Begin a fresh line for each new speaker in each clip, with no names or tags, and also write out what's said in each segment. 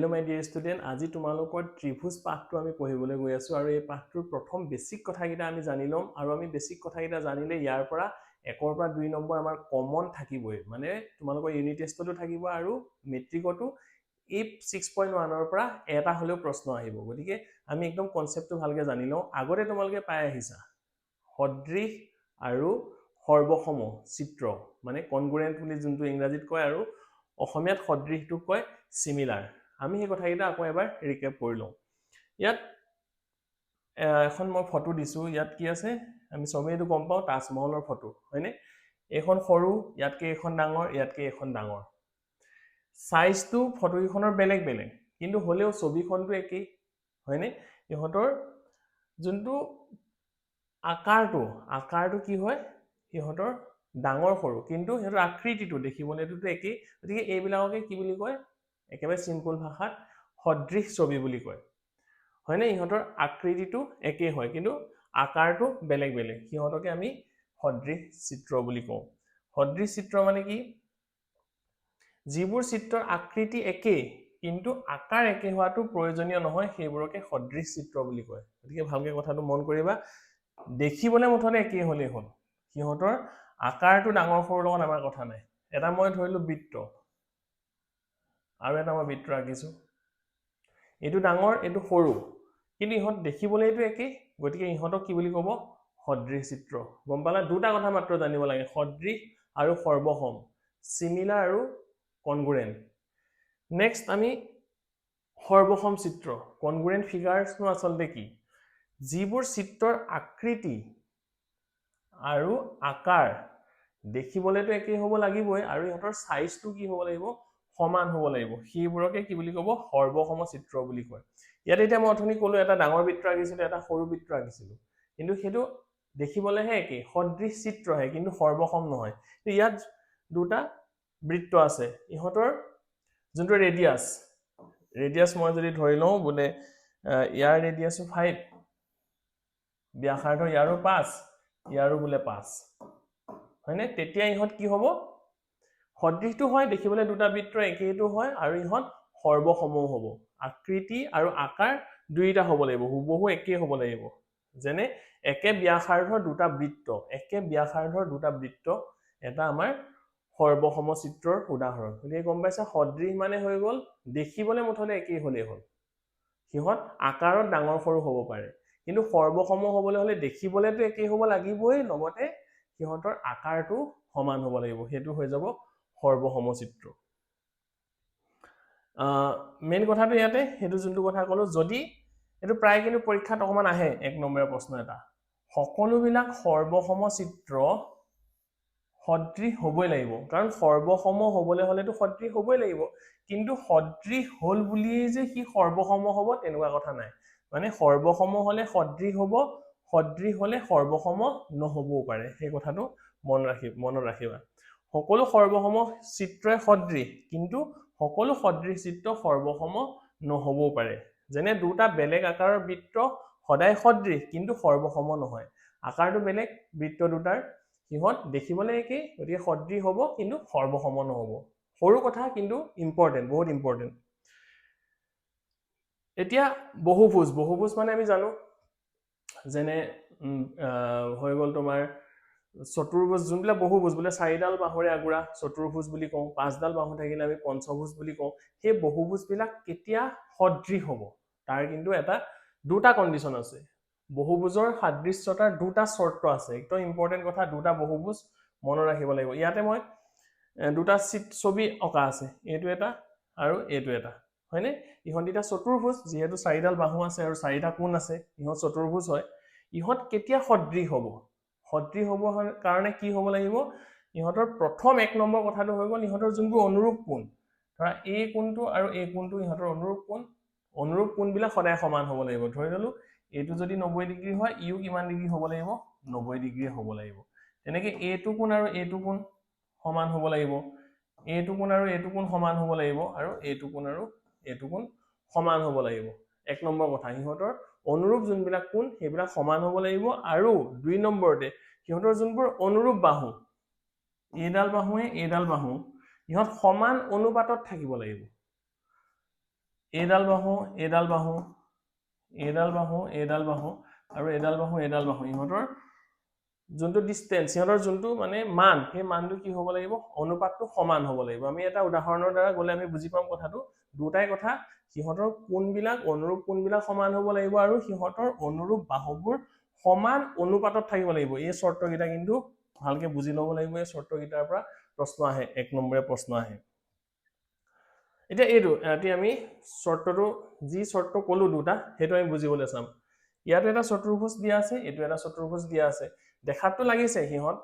Hello my dear student, আজি তোমালোকৰ ত্ৰিভুজ পাঠটো আমি পঢ়িবলৈ গৈ আছো আৰু এই পাঠটোৰ প্ৰথম বেসিক কথাকিটা আমি জানি লম আৰু আমি বেসিক কথাকিটা জানিলে ইয়াৰ পৰা 1 পৰা 2 নম্বৰ আমাৰ কমন থাকিবই মানে তোমালোকৰ ইউনিট টেষ্টটো থাকিব আৰু মেট্ৰিকটো এই 6.1 ৰ পৰা এটা হলেও প্ৰশ্ন আহিব গতিকে আমি একদম কনসেপ্টটো ভালকে জানি লওঁ আগতে তোমালোকে পাই আহিছা সদৃশ আৰু সৰ্বসম চিত্ৰ মানে কনগ্ৰুয়েন্ট বুলি যোনটো ইংৰাজীত কয় আৰু অসমীয়াত সদৃশটো কয় সিমিলাৰ আমি এই কথাকিটা আকৌ এবাৰ ৰিকেপ কৰি লওঁ ইয়াত এখন মই ফটো দিছো ইয়াত কি আছে আমি সবে এটো গম পাও তাজমহলৰ ফটো হয়নে এখন সৰু ইয়াতকে এখন ডাঙৰ ইয়াতকে এখন ডাঙৰ সাইজটো ফটো ইখনৰ বেলেগ বেলেগ কিন্তু হলেও ছবিখনটো একেই হয়নে ইহতৰ যোনটো আকাৰটো কি হয় ইহতৰ ডাঙৰ সৰু কিন্তু ইহতৰ আকৃতিটো দেখিবলেটো একেই গতিকে এইবিলাককে কি বুলি কয় একেবাৰে সিম্পল ভাষাত সদৃশ ছবি বুলি কয় হয়নে ইহতৰ আকৃতিটো একেই হয় কিন্তু আকাৰটো বেলেগ বেলেগ ইহতকে আমি সদৃশ চিত্ৰ বুলি কওঁ সদৃশ চিত্ৰ মানে কি যিবোৰ চিত্ৰৰ আকৃতি একেই কিন্তু আকাৰ একে হোৱাটো প্ৰয়োজনীয় নহয় সেইবোৰকে সদৃশ চিত্ৰ বুলি কয় গতিকে ভালকে কথাটো মন কৰিবা দেখিবলে মুঠতে একেই হলেই হ'ল সিহতৰ আকাৰটো ডাঙৰ সৰু লগত আমাৰ কথা নাই এটা মই ধৰিলো বৃত্ত আৰু এটা মই বৃত্ত আঁকিছো এটো ডাঙৰ এটো সৰু কিন্তু ইহত দেখিবলেটো একেই গতিকে ইহতক কি বুলি ক'ব সদৃশ চিত্ৰ গম পালা দুটা কথা মাত্ৰ জানিব লাগে সদৃশ আৰু সৰ্বসম সিমিলাৰ আৰু কনগ্ৰুয়েন্ট নেক্সট আমি সৰ্বসম চিত্ৰ কনগ্ৰুয়েন্ট ফিগাৰছ নো আচলতে কি যিবোৰ চিত্ৰৰ আকৃতি আৰু আকাৰ দেখিবলেটো একেই হ'ব লাগিবই আৰু ইহতৰ সাইজটো কি হ'ব লাগিব সমান হ'ব লাগিব সেইবোৰকে কি বুলি ক'ব সৰ্বসম চিত্ৰ বুলি কয় ইয়াত এতিয়া মই অথনি ক'লো এটা ডাঙৰ বৃত্ত আঁকিছিলো এটা সৰু বৃত্ত আঁকিছিলো কিন্তু হেতু দেখিবলেহে একেই সদৃশ চিত্ৰহে কিন্তু সৰ্বসম নহয় ইয়াত দুটা বৃত্ত আছে ইহতৰ যোনটো ৰেডিয়াস মই যদি ধৰি লওঁ বোলে ইয়াৰ ৰেডিয়াসটো 5 ব্যাসাৰ্ধ ইয়াৰো 5 ইয়াৰো বোলে 5 হয়নে তেতিয়া ইহত কি হ'ব সদৃশটো হয় দেখিবলে দুটা বৃত্ত একেইটো হয় আৰু ইহত সৰ্বসমও হ'ব আকৃতি আৰু আকাৰ দুইটা হ'ব লাগিব হুবহু একেই হ'ব লাগিব যেনে একে ব্যাসাৰ্ধৰ দুটা বৃত্ত এটা আমাৰ সৰ্বসম চিত্ৰৰ উদাহৰণ গতিকে গম পাইছা সদৃশ মানে হৈ গ'ল দেখিবলে মুঠতে একেই হলেই হ'ল সিহত আকাৰত ডাঙৰ সৰু হ'ব পাৰে কিন্তু সৰ্বসম হ'বলৈ হলে দেখিবলেটো একেই হ'ব লাগিবই লগতে সিহতৰ আকাৰটো সমান হ'ব লাগিব হেতু হৈ যাব সৰ্বসম চিত্ৰ মেইন কথাটো ইয়াতে হেতু যোনটো কথা ক'লো যদি এটো প্ৰায় কিন্তু পৰীক্ষাত অকমান আহে 1 নম্বৰৰ প্ৰশ্ন এটা সকলোবিলাক সৰ্বসম চিত্ৰ সদৃশ হ'বই লাগিব কাৰণ সৰ্বসম হ'বলৈ হলেটো সদৃশ হ'বই লাগিব কিন্তু সদৃশ হল বুলিয়ে যে কি সৰ্বসম হ'ব তেনেকুৱা কথা নাই মানে সৰ্বসম হলে সদৃশ হ'ব সদৃশ হলে সৰ্বসম নহবও পাৰে সেই কথাটো মনত ৰাখিবা সকলো সৰ্বসম চিত্ৰই সদৃশ কিন্তু সকলো সদৃশ চিত্ৰ সৰ্বসম নহবও পাৰে যেনে দুটা বেলেগ আকাৰৰ বৃত্ত সদায় সদৃশ কিন্তু সৰ্বসম নহয় আকাৰটো বেলেগ বৃত্ত দুটাৰ সিহত দেখিবলে একেই গতিকে সদৃশ হ'ব কিন্তু সৰ্বসম নহব সৰু কথা কিন্তু ইম্পৰ্টেন্ট বহুত ইম্পৰ্টেন্ট এতিয়া বহুভুজ মানে আমি জানো যেনে হৈ গল তোমাৰ চতুৰ্ভুজ যোনবিলাক বহুভুজ বোলে 4ডাল বাহুৰে আগুৰা চতুৰ্ভুজ বুলি কওঁ 5ডাল বাহু থাকিলে আমি পঞ্চভুজ বুলি কওঁ সেই বহুভুজ বিলাক কেতিয়া সদৃশ হ'ব তাৰ কিন্তু এটা দুটা কন্ডিশন আছে বহুভুজৰ সাদৃশ্যতাৰ দুটা শৰ্ত আছে একদম ইম্পৰ্টেন্ট কথা দুটা বহুভুজ মনত ৰাখিব লাগিব ইয়াতে মই দুটা ছবি অকা আছে এইটো এটা আৰু এইটো এটা হয়নে ইহত দুটা চতুৰ্ভুজ যেহেতু 4ডাল বাহু আছে আৰু 4টা কোণ আছে ইহত চতুৰ্ভুজ হয় ইহত কেতিয়া সদৃশ হ'ব কাৰণে কি হ'ব লাগিব ইহতৰ প্ৰথম 1 নম্বৰ কথাটো হৈ গ'ল ইহতৰ যোনবোৰ অনুৰূপ কোণ ধৰা এই কোণটো আৰু এই কোণটো ইহতৰ অনুৰূপ কোণবিলাক সদায় সমান হ'ব লাগিব ধৰি ললো এইটো যদি 90 ডিগ্ৰী হয় ইউ কিমান ডিগ্ৰী হ'ব লাগিব 90 ডিগ্ৰী হ'ব লাগিব তেনেকে এইটো কোণ আৰু এইটো কোণ সমান হ'ব লাগিব এইটো কোণ আৰু এইটো কোণ সমান হ'ব লাগিব আৰু এইটো কোণ আৰু এইটো কোণ সমান হ'ব লাগিব 1 নম্বৰ কথা ইহতৰ অনুৰূপ যোনবিলাক কোণ সেইবিলাক সমান হ'ব লাগিব আৰু 2 নম্বৰতে ইহতৰ যোনবোৰ অনুৰূপ বাহু এইডাল বাহু ইহত সমান অনুপাতত থাকিব লাগিব এইডাল বাহু এইডাল বাহু এইডাল বাহু এইডাল বাহু আৰু এইডাল বাহু ইহঁতৰ যোনটো ডিস্টেন্স ইহঁতৰ যোনটো মানে মান সেই মানটো কি হ'ব লাগিব অনুপাতটো সমান হ'ব লাগিব আমি এটা উদাহৰণৰ দ্বাৰা গলে আমি বুজি পাম কথাটো দুটাই কথা সিহঁতৰ কোণবিলাক অনুৰূপ কোণবিলাক সমান হ'ব লাগিব আৰু সিহঁতৰ অনুৰূপ বাহুবোৰ সমান অনুপাতত থাকিব লাগিব এই শৰ্তকেইটা কিন্তু ভালকে বুজি ল'ব লাগিব এই শৰ্তকেইটাৰ পৰা প্ৰশ্ন আহে এক নম্বৰে প্ৰশ্ন আহে এতিয়া এইটো এতিয়া আমি শৰ্তটো যি শৰ্ত কলো দুটা সেইটো আমি বুজিবলৈ চাম ইয়াতো এটা চতুৰ্ভুজ দিয়া আছে এটো এটা চতুৰ্ভুজ দিয়া আছে দেখাতটো লাগিছে হিহঁত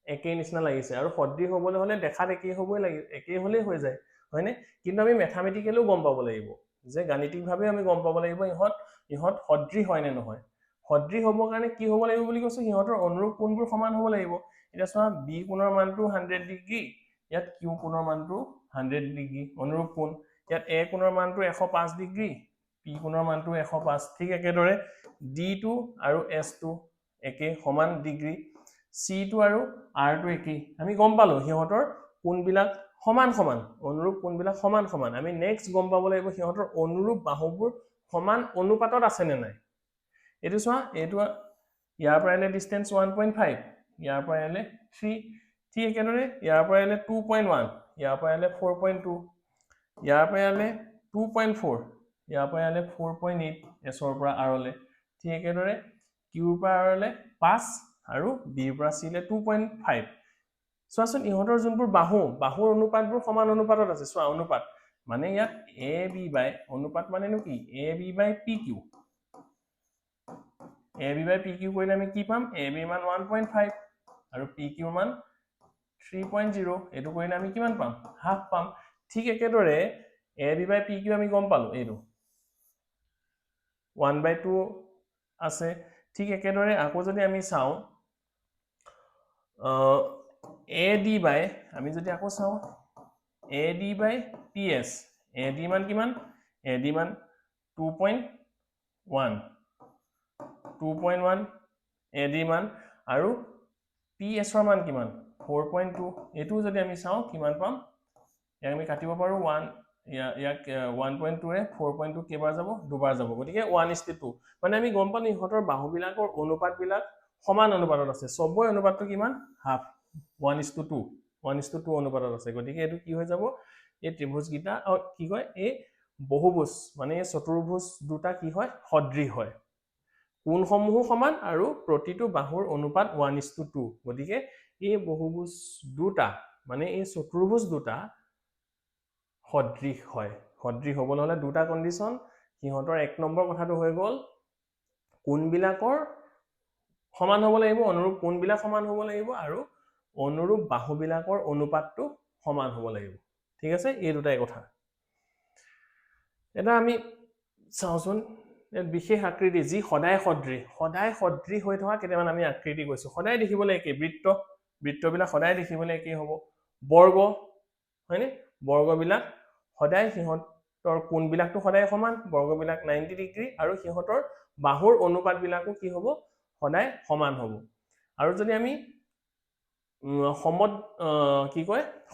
একেই নিচিনা লাগিছে আৰু সদৃশ হ'বলৈ হলে দেখাত একেই হ'বই লাগিব একেই হলেই হৈ যায় হয়নে কিন্তু আমি মেথামেটিকেলিও গম পাব লাগিব যে গাণিতিকভাৱে আমি গম পাব লাগিব ইহঁত সদৃশ হয় নে নহয় সদৃশ হ'বৰ কাৰণে কি হ'ব লাগিব বুলি কৈছো সিহঁতৰ অনুৰূপ কোণবোৰ সমান হ'ব লাগিব এতিয়া চোৱা বি কোণৰ মানটো 100 ডিগ্ৰী ইয়াত কিউ কোণৰ মানটো 100 ডিগ্ৰী অনুৰূপ কোণ ইয়াত এ কোণৰ মানটো 105 ডিগ্ৰী পি কোণৰ মানটো 105 ঠিক একেদৰে ডি টো আৰু এছ টো একে সমান ডিগ্ৰী চি টো আৰু আৰ টো একে আমি গম পালো সিহঁতৰ কোণবিলাক সমান সমান অনুৰূপ কোণবিলাক সমান সমান আমি নেক্সট গম পাব লাগিব সিহঁতৰ অনুৰূপ বাহুবোৰ সমান অনুপাতত আছে নে নাই এইটো চোৱা এইটো ইয়াৰ পৰা এলে ডিসটেন্স 1.5 ইয়াৰ পৰা এলে 3 ঠিক একেদৰে ইয়াৰ পৰা এলে 2.1 ইয়াৰ পৰা এলে 4.2 ইয়াৰ পৰা এলে 2.4 ইয়াৰ পৰা এলে 4.8 এছৰ পৰা আৰলে ঠিক একেদৰে কিউৰ পৰা আৰলে 5 আৰু বিৰ পৰা চিলে 2.5 চোৱাচোন ইহঁতৰ যোনবোৰ বাহুৰ অনুপাতবোৰ সমান অনুপাতত আছে চোৱা অনুপাত মানে ইয়াত এ বি বাই অনুপাত মানেনো কি A B by P Q A B by P Q কৰিলে আমি কি পাম এ বিৰ মান 1.5 আৰু পি কিউৰ মান 3.0 এইটো কৰিলে আমি কিমান পাম হাফ পাম ঠিক একেদৰে A B by P Q আমি গম পালো এইটো 1/2 আছে ঠিক একেদৰে আকৌ যদি আমি চাওঁ এ ডি বাই আমি যদি আকৌ চাওঁ A D by P S A D মান কিমান এ ডি মান 2.1 এ ডি মান আৰু পি এছৰ মান কিমান 4.2 এইটো যদি আমি চাওঁ কিমান পাম ইয়াক আমি কাটিব পাৰো 1 ইয়াক 1.2 এ 4.2 কেবাৰ যাব দুবাৰ যাব গতিকে 1:2 মানে আমি গম পালো ইহঁতৰ বাহুবিলাকৰ অনুপাতবিলাক সমান অনুপাতত আছে সবৰে অনুপাতটো কিমান হাফ 1:2 অনুপাতত আছে গতিকে এটো কি হৈ যাব এই ত্ৰিভুজ গিটা কি কয় এই বহুভুজ মানে এই চতুৰ্ভুজ দুটা কি হয় সদৃশ হয় কোণসমূহ সমান আৰু প্ৰতিটো বাহুৰ অনুপাত 1:2 গতিকে এই বহুভুজ দুটা মানে এই চতুৰ্ভুজ দুটা সদৃশ হয় সদৃশ হ'বলৈ হলে দুটা কন্ডিশন সিহঁতৰ এক নম্বৰ কথাটো হৈ গল কোণবিলাকৰ সমান হ'ব লাগিব অনুৰূপ কোণবিলাক সমান হ'ব লাগিব আৰু অনুৰূপ বাহুবিলাকৰ অনুপাতটো সমান হ'ব লাগিব ঠিক আছে এই দুটাই কথা এটা আমি চাওচোন বিশেষ আকৃতি যি সদায় সদৃশ হৈ থকা কেইটামান আমি আকৃতি কৈছো সদায় দেখিবলৈ একে বৃত্তবিলাক সদায় দেখিবলৈ একে হ'ব বৰ্গ হয়নে বৰ্গবিলাক সদায় সিহঁতৰ কোণবিলাকটো সদায় সমান বৰ্গবিলাক 90 ডিগ্ৰী আৰু সিহঁতৰ বাহুৰ অনুপাতবিলাকো কি হ'ব সদায় সমান হ'ব আৰু যদি আমি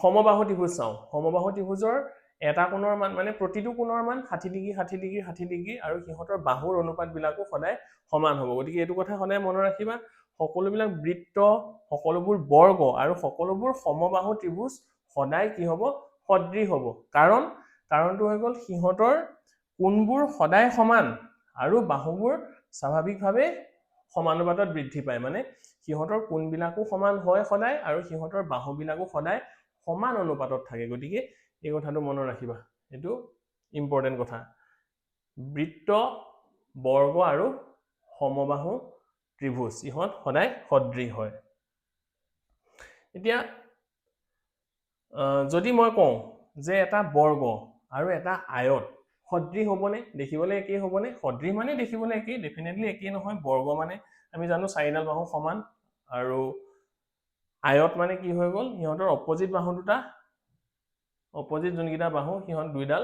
সমবাহু ত্ৰিভুজ চাওঁ সমবাহু ত্ৰিভুজৰ এটা কোণৰ মান মানে প্ৰতিটো কোণৰ মান 60 ডিগ্ৰী 60 ডিগ্ৰী 60 ডিগ্ৰী আৰু সিহঁতৰ বাহুৰ অনুপাতবিলাকো সদায় সমান হ'ব গতিকে এইটো কথা সদায় মনত ৰাখিবা সকলোবিলাক বৃত্ত সকলোবোৰ বৰ্গ আৰু সকলোবোৰ সমবাহু ত্ৰিভুজ সদায় কি হ'ব সদৃশ হ'ব কাৰণটো হৈ গল সিহঁতৰ কোণবোৰ সদায় সমান আৰু বাহুবোৰ স্বাভাৱিকভাৱে সমানুপাতত বৃদ্ধি পায় মানে সিহঁতৰ কোণবিলাকো সমান হয় সদায় আৰু সিহঁতৰ বাহুবিলাকো সদায় সমান অনুপাতত থাকে গতিকে এই কথাটো মনত ৰাখিবা এইটো ইম্পৰ্টেন্ট কথা বৃত্ত বৰ্গ আৰু সমবাহু ত্ৰিভুজ ইহঁত সদায় সদৃশ হয় এতিয়া যদি মই কওঁ যে এটা বৰ্গ আৰু এটা আয়ত সদৃশ হ'বনে দেখিবলৈ একেই হ'বনে সদৃশ মানে দেখিবলৈ একেই ডেফিনেটলি একেই নহয় বৰ্গ মানে আমি জানো চাৰিডাল বাহু সমান আৰু আয়ত মানে কি হৈ গল সিহঁতৰ অপোজিট বাহু দুটা অপোজিট যোনকেইটা বাহু সিহঁত দুইডাল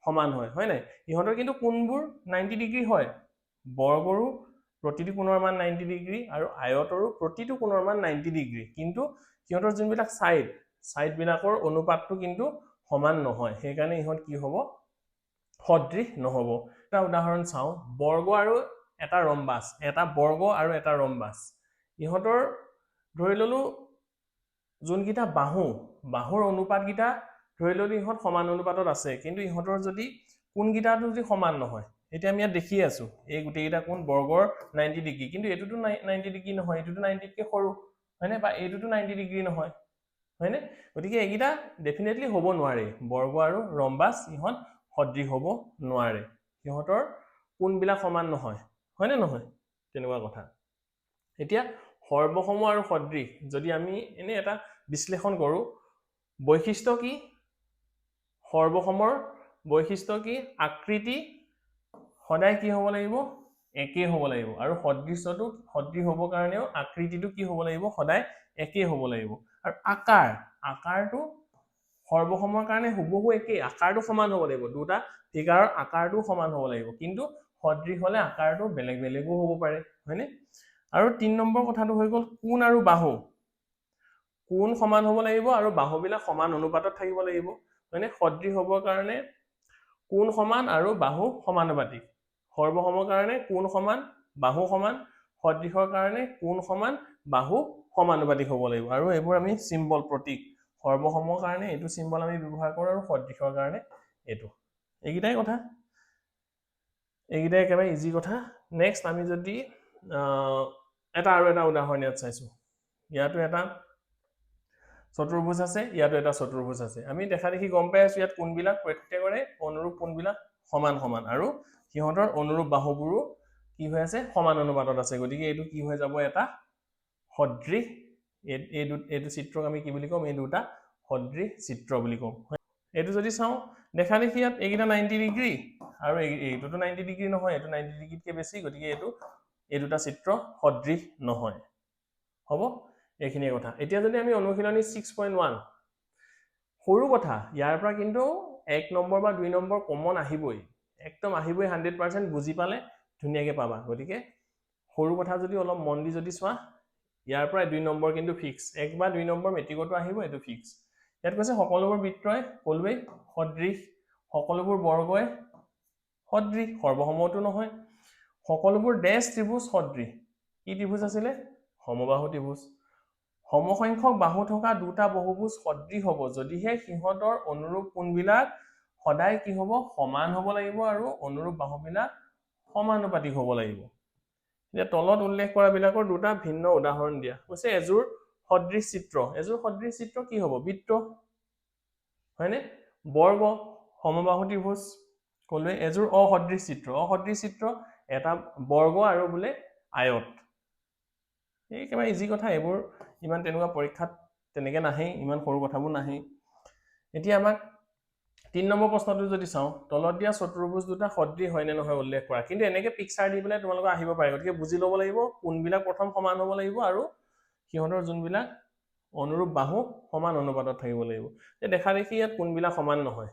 সমান হয় নাই ইহঁতৰ কিন্তু কোণবোৰ 90 ডিগ্ৰী হয় বৰ্গৰো প্ৰতিটো কোণৰ মান 90 ডিগ্ৰী আৰু আয়তৰো প্ৰতিটো কোণৰ মান 90 ডিগ্ৰী কিন্তু সিহঁতৰ যোনবিলাক সাইড বিলাকৰ অনুপাতটো কিন্তু সমান নহয় সেইকাৰণে ইহঁত কি হ'ব সদৃশ নহব এটা উদাহৰণ চাওঁ বৰ্গ আৰু এটা ৰম্বাস এটা বৰ্গ আৰু এটা ৰম্বাস ইহঁতৰ ধৰি ললো যোনকিটা বাহুৰ অনুপাতকিটা ধৰি ললো ইহঁত সমান অনুপাতত আছে কিন্তু ইহঁতৰ যদি কোনকিটাটো যদি সমান নহয় এতিয়া আমি ইয়াত দেখি আছো এই গোটেইকিটা কোন বৰ্গৰ 90 ডিগ্ৰী কিন্তু এটোটো 90 ডিগ্ৰী নহয় এটোটো 90 কে সৰু হয়নে বা এটোটো 90 ডিগ্ৰী নহয় হয়নে গতিকে এইকিটা ডেফিনেটলি হ'ব নোৱাৰে বৰ্গ আৰু ৰম্বাস ইহঁত সদৃশ হ'ব নোৱাৰে ইহঁতৰ কোনবিলাক সমান নহয় হয়নে নহয় তেনেকুৱা কথা এতিয়া সৰ্বসম আৰু সদৃশ যদি আমি এনে এটা বিশ্লেষণ কৰো বৈশিষ্ট্য কি সৰ্বসমৰ বৈশিষ্ট্য কি আকৃতি সদায় কি হ'ব লাগিব একে হ'ব লাগিব আৰু সদৃশটো সদৃশ হ'বৰ কাৰণেও আকৃতিটো কি হ'ব লাগিব সদায় একে হ'ব লাগিব আৰু আকাৰটো সৰ্বসমৰ কাৰণে হুবহু একেই আকাৰটো সমান হ'ব লাগিব দুটা ফিগাৰৰ আকাৰটো সমান হ'ব লাগিব কিন্তু সদৃশ হ'লে আকাৰটো বেলেগ বেলেগো হ'ব পাৰে হয়নে আৰু ৩ নম্বৰ কথাটো হৈ গ'ল কোণ আৰু বাহু কোণ সমান হ'ব লাগিব আৰু বাহুবিলাক সমান অনুপাতত থাকিব লাগিব হয়নে সদৃশ হ'বৰ কাৰণে কোণ সমান আৰু বাহু সমানুপাতিক সৰ্বসমৰ কাৰণে কোণ সমান বাহু সমান সদৃশৰ কাৰণে কোণ সমান বাহু সমানুপাতিক হ'ব লাগিব আৰু এইবোৰ আমি সিম্বল প্ৰতীক সৰ্বসমৰ কাৰণে এইটো সিম্বল আমি ব্যৱহাৰ কৰোঁ আৰু সদৃশৰ কাৰণে এইটো এইকিটাই কথা এইকিটাই একেবাৰে ইজি কথা নেক্সট আমি যদি এটা আৰু এটা উদাহৰণ ইয়াত চাইছো ইয়াতো এটা চতুৰ্ভুজ আছে ইয়াতো এটা চতুৰ্ভুজ আছে আমি দেখা দেখি গম পাই আছো ইয়াত কোণবিলাক প্ৰত্যেকৰে অনুৰূপ কোণবিলাক সমান সমান আৰু সিহঁতৰ অনুৰূপ বাহুবোৰো কি হৈ আছে সমান অনুপাতত আছে গতিকে এইটো কি হৈ যাব এটা সদৃশ এইটো চিত্ৰক আমি কি বুলি কম এই দুটা সদৃশ চিত্ৰ বুলি কম এইটো যদি চাওঁ দেখা দেখি ইয়াত এইকিটা 90 ডিগ্ৰী আৰু এইটোতো 90 ডিগ্ৰী নহয় এইটো 90 ডিগ্ৰীতকৈ বেছি গতিকে এই দুটা চিত্ৰ সদৃশ নহয় হ'ব এইখিনিয়ে কথা এতিয়া যদি আমি অনুশীলনী 6.1 সৰু কথা ইয়াৰ পৰা কিন্তু 1 নম্বৰ বা 2 নম্বৰ কমন আহিবই একদম আহিবই 100% বুজি পালে ধুনীয়াকৈ পাবা গতিকে সৰু কথা যদি অলপ মন দি যদি চোৱা ইয়াৰ পৰা 2 নম্বৰ কিন্তু ফিক্স 1 বা 2 নম্বৰ মেট্ৰিকতো আহিব এইটো ফিক্স ইয়াত কৈছে সকলোবোৰ বৃত্তই কলুৱে সদৃশ সকলোবোৰ বৰ্গই সদৃশ সৰ্বসমতো নহয় সকলোবোৰ ডেশ ত্ৰিভুজ সদৃশ কি ত্ৰিভুজ আছিলে সমবাহু ত্ৰিভুজ সমসংখ্যক বাহু থকা দুটা বহুভুজ সদৃশ হ'ব যদিহে সিহঁতৰ অনুৰূপ কোণবিলাক সদায় কি হ'ব সমান হ'ব লাগিব আৰু অনুৰূপ বাহুবিলাক সমানুপাতিক হ'ব লাগিব এতিয়া তলত উল্লেখ কৰা বিলাকৰ দুটা ভিন্ন উদাহৰণ দিয়া কৈছে এযোৰ সদৃশ চিত্ৰ কি হ'ব বৃত্ত হয়নে বৰ্গ সমবাহু ত্ৰিভুজ কলুৱে এযোৰ অসদৃশ চিত্ৰ এটা বৰ্গ আৰু বোলে আয়ত এই একেবাৰে ইজি কথা এইবোৰ ইমান তেনেকুৱা পৰীক্ষাত তেনেকে নাহে ইমান সৰু কথাবোৰ নাহে এতিয়া আমাক 3 নম্বৰ প্ৰশ্নটো যদি চাওঁ তলত দিয়া চতুৰ্ভুজ দুটা সদৃশ হয় নে নহয় উল্লেখ কৰা কিন্তু এনেকে পিকচাৰ দি পেলাই তোমালোকে আহিব পাৰে গতিকে বুজি ল'ব লাগিব কোনবিলাক প্ৰথম সমান হ'ব লাগিব আৰু সিহঁতৰ যোনবিলাক অনুৰূপ বাহু সমান অনুপাতত থাকিব লাগিব দেখা দেখি ইয়াত কোনবিলাক সমান নহয়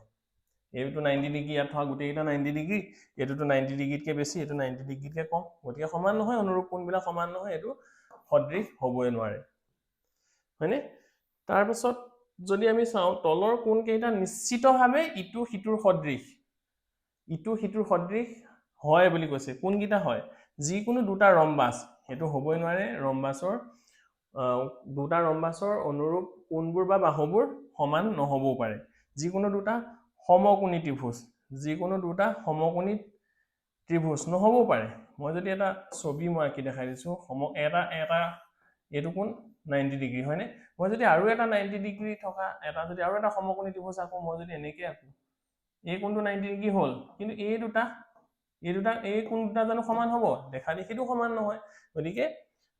এইটো 90 ডিগ্ৰী ইয়াত থকা গোটেইটা 90 ডিগ্ৰী এইটোতো 90 ডিগ্ৰীতকৈ বেছি এইটো 90 ডিগ্ৰীতকৈ কম গতিকে সমান নহয় অনুৰূপ কোনবিলাক সমান নহয় এইটো সদৃশ হ'বই নোৱাৰে হয়নে তাৰপিছত যদি আমি চাওঁ তলৰ কোন কেইটা নিশ্চিতভাৱে ইটো সিটোৰ সদৃশ হয় বুলি কৈছে কোনকেইটা হয় যিকোনো দুটা ৰম্বাস সেইটো হ'বই নোৱাৰে ৰম্বাসৰ দুটা ৰম্বাসৰ অনুৰূপ কোণবোৰ বা বাহুবোৰ সমান নহবও পাৰে যিকোনো দুটা সমকোণী ত্ৰিভুজ নহবও পাৰে মই যদি এটা ছবি মই আঁকি দেখাই দিছো এটা এইটো কোণ 90 ডিগ্ৰী হয়নে মই যদি আৰু এটা 90 ডিগ্ৰী থকা এটা যদি আৰু এটা সমকোণী ত্ৰিভুজ আঁকো মই যদি এনেকৈ আঁকো এই কোণটো 90 ডিগ্ৰী হ'ল কিন্তু এই কোণ দুটা জানো সমান হ'ব দেখা দেখিটো সমান নহয় গতিকে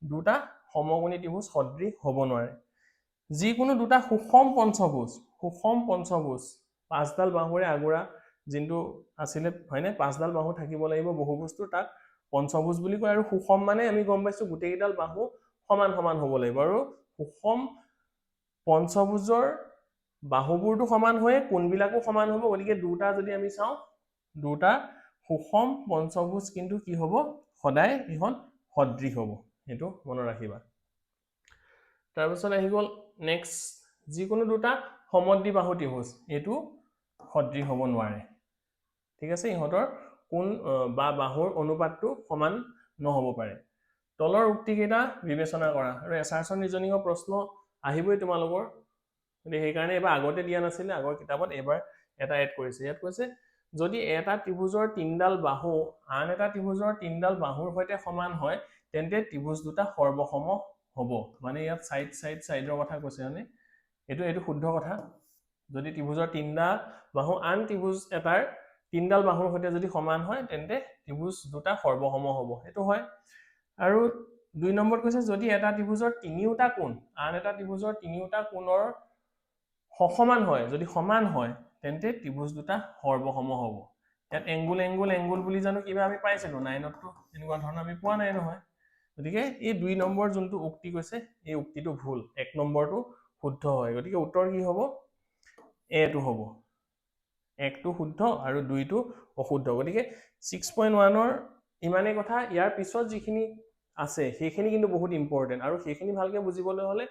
দুটা সমকোণী ত্ৰিভুজ সদৃশ হ'ব নোৱাৰে যিকোনো দুটা সুষম পঞ্চভুজ পাঁচডাল বাহুৰে আগুৰা যোনটো আছিলে হয়নে পাঁচডাল বাহু থাকিব লাগিব বহুভুজটো তাক পঞ্চভুজ বুলি কয় আৰু সুষম মানে আমি গম পাইছো গোটেইকেইডাল বাহু সমান হ'ব লাগিব আৰু সুষম পঞ্চভুজৰ বাহুবোৰটো সমান হৈ কোণবিলাকো সমান হ'ব গতিকে দুটা যদি আমি চাওঁ দুটা সুষম পঞ্চভুজ কিন্তু কি হ'ব সদায় ইহঁত সদৃশ হ'ব সেইটো মনত ৰাখিবা তাৰপিছত আহি গ'ল নেক্সট যিকোনো দুটা সমদ্বিবাহু ত্ৰিভুজ এইটো সদৃশ হ'ব নোৱাৰে ঠিক আছে, ইহঁতৰ কোণ বা বাহুৰ অনুপাতটো সমান নহ'ব পাৰে। তলৰ উক্তিকেইটা বিবেচনা কৰা, আৰু এছাৰছন ৰিজনিঙৰ প্ৰশ্ন আহিবই তোমালোকৰ, গতিকে সেইকাৰণে এইবাৰ আগতে দিয়া নাছিলে, আগৰ কিতাপত এইবাৰ এটা এড কৰিছে। ইয়াত কৈছে যদি এটা ত্ৰিভুজৰ 3ডাল বাহু আন এটা ত্ৰিভুজৰ 3ডাল বাহুৰ সৈতে সমান হয় তেন্তে ত্ৰিভুজ দুটা সৰ্বসম হ'ব। মানে ইয়াত চাইডৰ কথা কৈছে, মানে এইটো শুদ্ধ কথা। যদি ত্ৰিভুজৰ 3টা বাহু আন ত্ৰিভুজ এটাৰ 3ডাল বাহুৰ সৈতে যদি সমান হয় তেন্তে ত্ৰিভুজ দুটা সৰ্বসম হ'ব, সেইটো হয়। আৰু 2 নম্বৰত কৈছে যদি এটা ত্ৰিভুজৰ 3টা কোণ আন এটা ত্ৰিভুজৰ 3টা কোণৰ সমান হয়, যদি সমান হয় তেন্তে ত্ৰিভুজ দুটা সৰ্বসম হ'ব। ইয়াত এংগুল বুলি জানো কিবা আমি পাইছিলো 9তটো, এনেকুৱা ধৰণৰ আমি পোৱা নাই নহয়। গতিকে এই 2 নম্বৰ যোনটো উক্তি কৈছে এই উক্তিটো ভুল, 1 নম্বৰটো শুদ্ধ হয়। গতিকে উত্তৰ কি হ'ব? এটো হ'ব, 1টো শুদ্ধ আৰু 2টো অশুদ্ধ। গতিকে 6.1ৰ ইমানেই কথা। ইয়াৰ পিছত যিখিনি আছে সেইখিনি কিন্তু বহুত ইম্পৰ্টেণ্ট, আৰু সেইখিনি ভালকে বুজিবলৈ হ'লে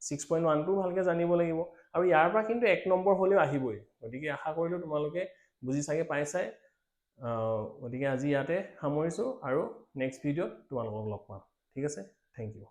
6.1টো ভালকে জানিব লাগিব, আৰু ইয়াৰ পৰা কিন্তু 1 নম্বৰ হ'লেও আহিবই। গতিকে আশা কৰিলো তোমালোকে বুজি চাগে পাইছাই। গতিকে আজি ইয়াতে সামৰিছো, আৰু নেক্সট ভিডিঅ'ত তোমালোকক লগ পাম। ঠিক আছে, থেংক ইউ।